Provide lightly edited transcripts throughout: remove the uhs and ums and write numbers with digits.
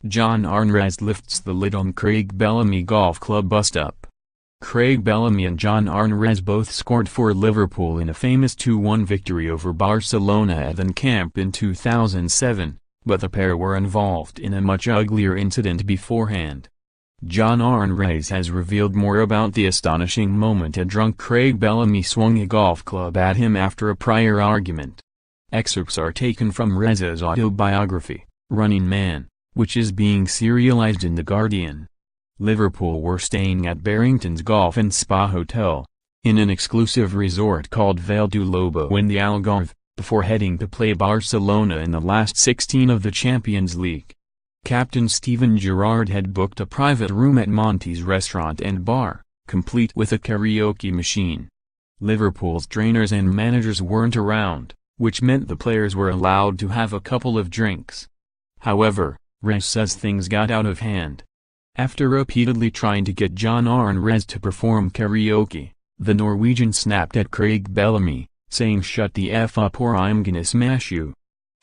John Arne Riise lifts the lid on Craig Bellamy Golf Club bust-up. Craig Bellamy and John Arne Riise both scored for Liverpool in a famous 2-1 victory over Barcelona at the Camp in 2007, but the pair were involved in a much uglier incident beforehand. John Arne Riise has revealed more about the astonishing moment a drunk Craig Bellamy swung a golf club at him after a prior argument. Excerpts are taken from Riise's autobiography, Running Man, which is being serialized in The Guardian. Liverpool were staying at Barringtons Golf and Spa Hotel, in an exclusive resort called Vale du Lobo in the Algarve, before heading to play Barcelona in the last 16 of the Champions League. Captain Steven Gerrard had booked a private room at Monty's restaurant and bar, complete with a karaoke machine. Liverpool's trainers and managers weren't around, which meant the players were allowed to have a couple of drinks. However, Riise says things got out of hand. After repeatedly trying to get John Arne Riise to perform karaoke, the Norwegian snapped at Craig Bellamy, saying "Shut the F up or I'm gonna smash you."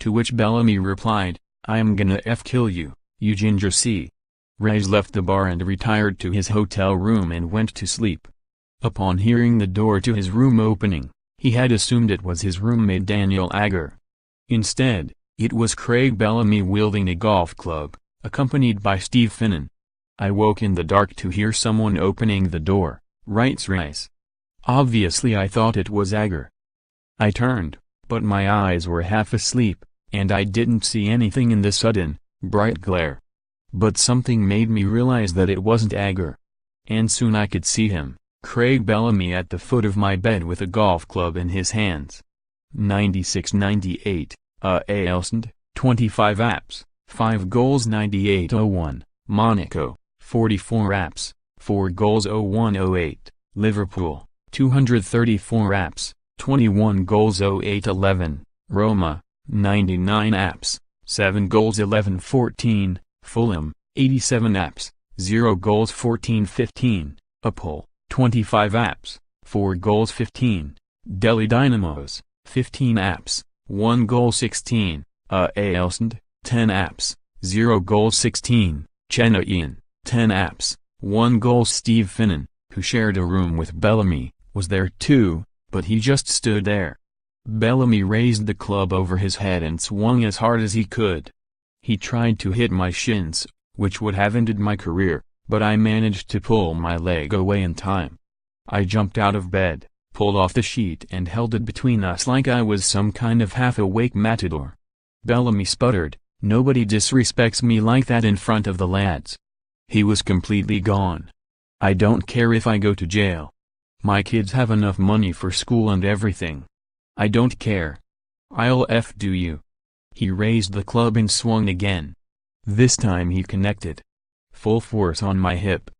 To which Bellamy replied, "I'm gonna kill you, you ginger C." Riise left the bar and retired to his hotel room and went to sleep. Upon hearing the door to his room opening, he had assumed it was his roommate Daniel Agger. Instead, it was Craig Bellamy wielding a golf club, accompanied by Steve Finnan. "I woke in the dark to hear someone opening the door," writes Riise. "Obviously I thought it was Agger. I turned, but my eyes were half asleep, and I didn't see anything in the sudden, bright glare. But something made me realize that it wasn't Agger. And soon I could see him, Craig Bellamy, at the foot of my bed with a golf club in his hands." 96-98, Alsand, 25 apps, 5 goals. 98-01, Monaco, 44 apps, 4 goals. 01-08, Liverpool, 234 apps, 21 goals. 08-11, Roma, 99 apps, 7 goals. 11-14, Fulham, 87 apps, 0 goals. 14-15, Apol, 25 apps, 4 goals. 15, Delhi Dynamos, 15 apps, 1 goal. 16, Alsand, 10 apps, 0 goals. 16, Chennaiyin, 10 apps, 1 goal. Steve Finnan, who shared a room with Bellamy, was there too, but he just stood there. Bellamy raised the club over his head and swung as hard as he could. He tried to hit my shins, which would have ended my career, but I managed to pull my leg away in time. I jumped out of bed, pulled off the sheet and held it between us like I was some kind of half-awake matador. Bellamy sputtered, "Nobody disrespects me like that in front of the lads." He was completely gone. "I don't care if I go to jail. My kids have enough money for school and everything. I don't care. I'll do you." He raised the club and swung again. This time he connected. Full force on my hip.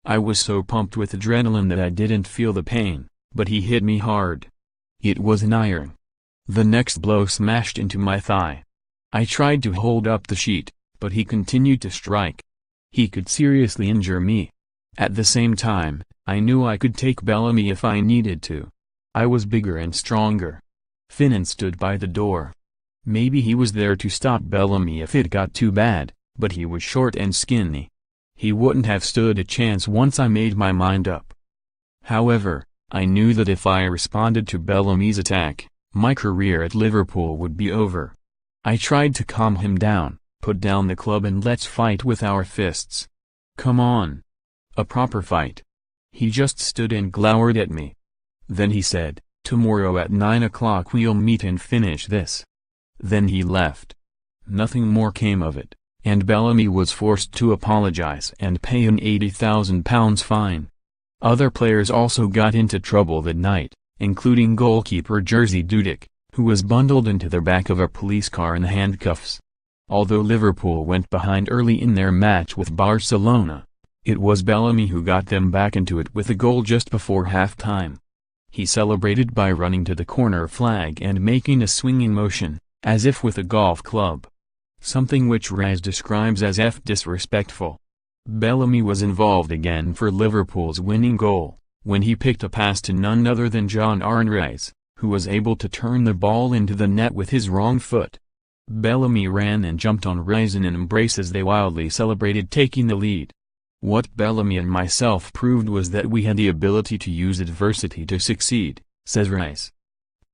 I was so pumped with adrenaline that I didn't feel the pain, but he hit me hard. It was an iron. The next blow smashed into my thigh. I tried to hold up the sheet, but he continued to strike. He could seriously injure me. At the same time, I knew I could take Bellamy if I needed to. I was bigger and stronger. Finnan stood by the door. Maybe he was there to stop Bellamy if it got too bad, but he was short and skinny. He wouldn't have stood a chance once I made my mind up. However, I knew that if I responded to Bellamy's attack, my career at Liverpool would be over. I tried to calm him down, put down the club and let's fight with our fists. Come on. A proper fight. He just stood and glowered at me. Then he said, "Tomorrow at 9 o'clock we'll meet and finish this." Then he left. Nothing more came of it, and Bellamy was forced to apologize and pay an £80,000 fine. Other players also got into trouble that night, including goalkeeper Jerzy Dudek, who was bundled into the back of a police car in handcuffs. Although Liverpool went behind early in their match with Barcelona, it was Bellamy who got them back into it with a goal just before half-time. He celebrated by running to the corner flag and making a swinging motion, as if with a golf club. Something which Riise describes as disrespectful. Bellamy was involved again for Liverpool's winning goal, when he picked a pass to none other than John Arne Riise, who was able to turn the ball into the net with his wrong foot. Bellamy ran and jumped on Riise in an embrace as they wildly celebrated taking the lead. What Bellamy and myself proved was that we had the ability to use adversity to succeed, says Riise.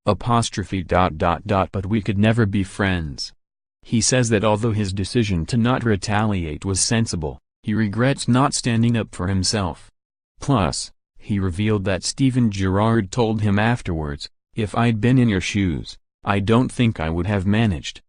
But we could never be friends. He says that although his decision to not retaliate was sensible, he regrets not standing up for himself. Plus, he revealed that Steven Gerrard told him afterwards, "If I'd been in your shoes, I don't think I would have managed."